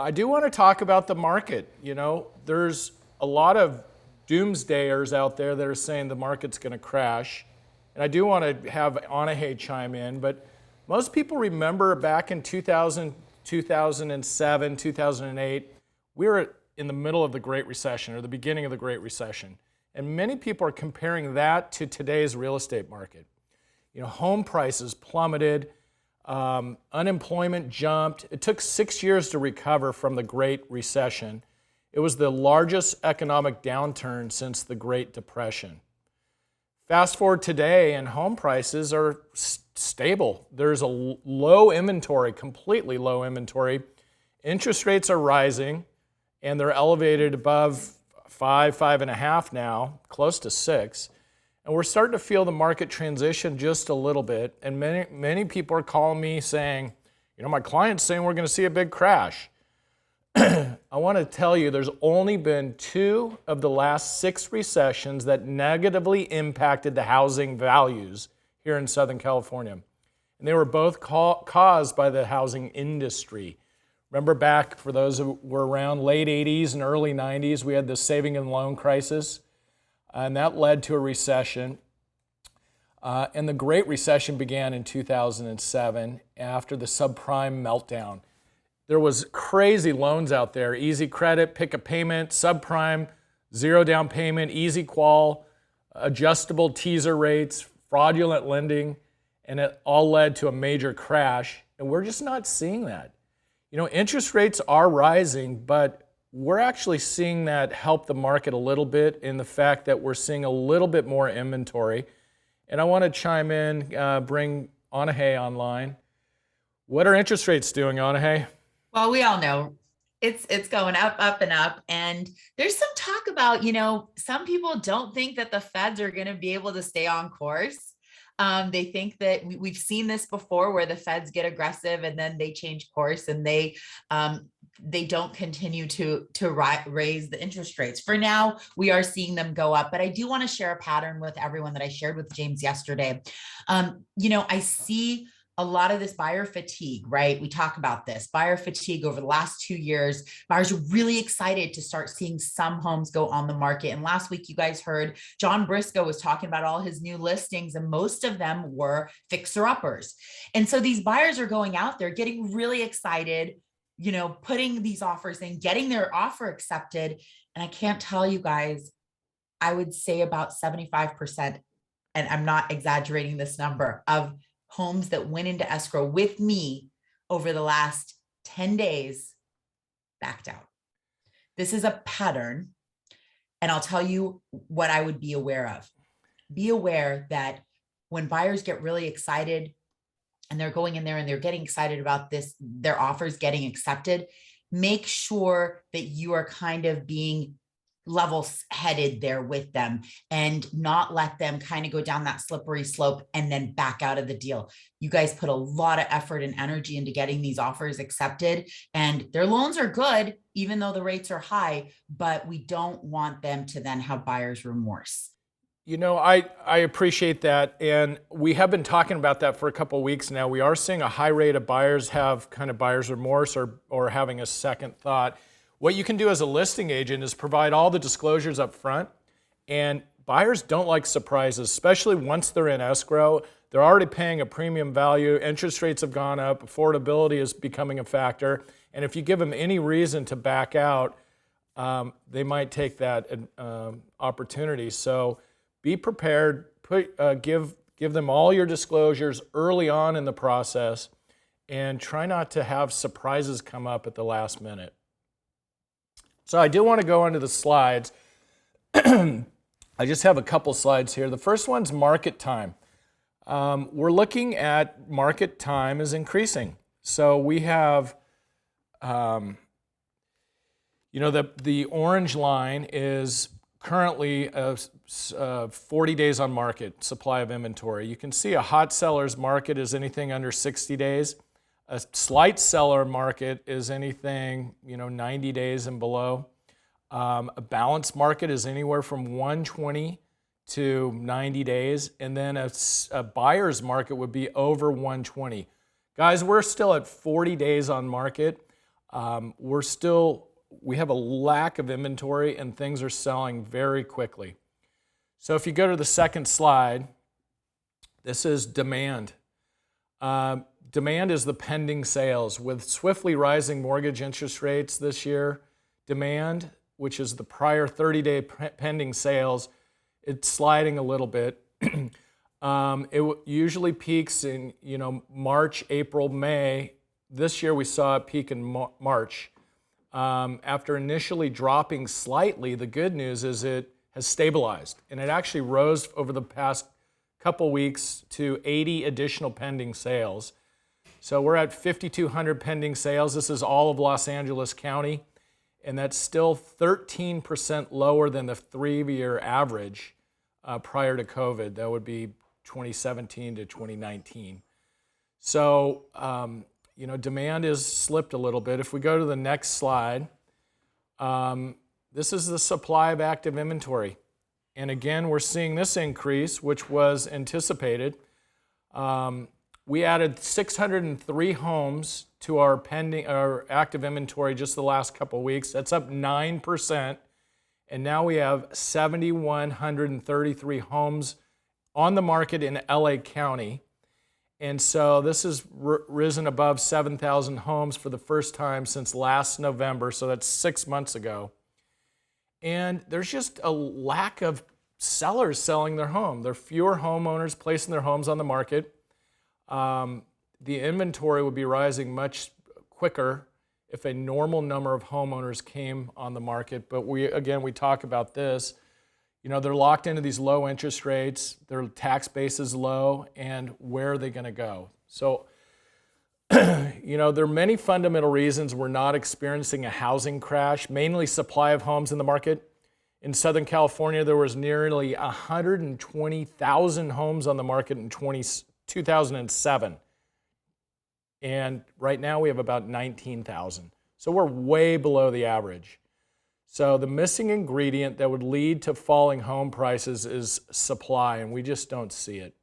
I do want to talk about the market. You know, there's a lot of doomsdayers out there that are saying the market's going to crash. And I do want to have Anahe chime in, but most people remember back in 2000, 2007, 2008, we were in the middle of the Great Recession or the beginning of the Great Recession. And many people are comparing that to today's real estate market. You know, home prices plummeted, unemployment jumped. It took 6 years to recover from the Great Recession. It was the largest economic downturn since the Great Depression. Fast forward today, and home prices are stable. There's a low inventory, completely low inventory. Interest rates are rising, and they're elevated above 5.5 now, close to 6. And we're starting to feel the market transition just a little bit. And many people are calling me saying, you know, my client's saying we're going to see a big crash. I want to tell you there's only been 2 of the last 6 recessions that negatively impacted the housing values here in Southern California. And they were both caused by the housing industry. Remember back, for those who were around, late 80s and early 90s, we had the saving and loan crisis. And that led to a recession. And the Great Recession began in 2007 after the subprime meltdown. There was crazy loans out there, easy credit, pick a payment, subprime, zero down payment, easy qual, adjustable teaser rates, fraudulent lending, and it all led to a major crash. And we're just not seeing that. You know, interest rates are rising, but we're actually seeing that help the market a little bit in the fact that we're seeing a little bit more inventory. And I want to chime in, bring Anahe online. What are interest rates doing, Anahe? Well, we all know it's going up, up, and up. And there's some talk about, some people don't think that the feds are going to be able to stay on course. They think that we've seen this before where the feds get aggressive and then they change course and they don't continue to raise the interest rates. For now, we are seeing them go up, but I do want to share a pattern with everyone that I shared with James yesterday. I see a lot of this buyer fatigue, right? We talk about this buyer fatigue over the last 2 years. Buyers are really excited to start seeing some homes go on the market. And last week, you guys heard John Briscoe was talking about all his new listings, and most of them were fixer-uppers. And so these buyers are going out there, getting really excited, putting these offers in, getting their offer accepted. And I can't tell you guys, I would say about 75%, and I'm not exaggerating this number, of homes that went into escrow with me over the last 10 days backed out. This is a pattern. And I'll tell you what I would be aware of. Be aware that when buyers get really excited and they're going in there and they're getting excited about this, their offers getting accepted, make sure that you are kind of being level-headed there with them and not let them kind of go down that slippery slope and then back out of the deal. You guys put a lot of effort and energy into getting these offers accepted, and their loans are good, even though the rates are high, but we don't want them to then have buyer's remorse. You know, I appreciate that, and we have been talking about that for a couple of weeks now. We are seeing a high rate of buyers have kind of buyer's remorse or having a second thought. What you can do as a listing agent is provide all the disclosures up front, and buyers don't like surprises, especially once they're in escrow. They're already paying a premium value, interest rates have gone up, affordability is becoming a factor, and if you give them any reason to back out, they might take that opportunity. So be prepared, give them all your disclosures early on in the process, and try not to have surprises come up at the last minute. So I do want to go into the slides. I just have a couple slides here. The first one's market time. We're looking at market time is increasing. So we have, the orange line is currently 40 days on market, supply of inventory. You can see a hot seller's market is anything under 60 days. A slight seller market is anything, 90 days and below. A balanced market is anywhere from 120 to 90 days. And then a buyer's market would be over 120. Guys, we're still at 40 days on market. We have a lack of inventory and things are selling very quickly. So if you go to the second slide, this is demand. Demand is the pending sales. With swiftly rising mortgage interest rates this year, demand, which is the prior 30-day pending sales, it's sliding a little bit. It usually peaks in March, April, May. This year we saw it peak in March. After initially dropping slightly, the good news is it has stabilized, and it actually rose over the past couple weeks to 80 additional pending sales. So we're at 5,200 pending sales. This is all of Los Angeles County, and that's still 13% lower than the 3-year average prior to COVID. That would be 2017 to 2019. So, demand has slipped a little bit. If we go to the next slide, this is the supply of active inventory. And again, we're seeing this increase, which was anticipated. We added 603 homes to our active inventory just the last couple of weeks. That's up 9%. And now we have 7,133 homes on the market in LA County. And so this has risen above 7,000 homes for the first time since last November. So that's 6 months ago. And there's just a lack of sellers selling their home. There are fewer homeowners placing their homes on the market. The inventory would be rising much quicker if a normal number of homeowners came on the market. But we talk about this. They're locked into these low interest rates, their tax base is low, and where are they going to go? So, there are many fundamental reasons we're not experiencing a housing crash, mainly supply of homes in the market. In Southern California, there was nearly 120,000 homes on the market in 2007. And right now we have about 19,000. So we're way below the average. So the missing ingredient that would lead to falling home prices is supply, and we just don't see it.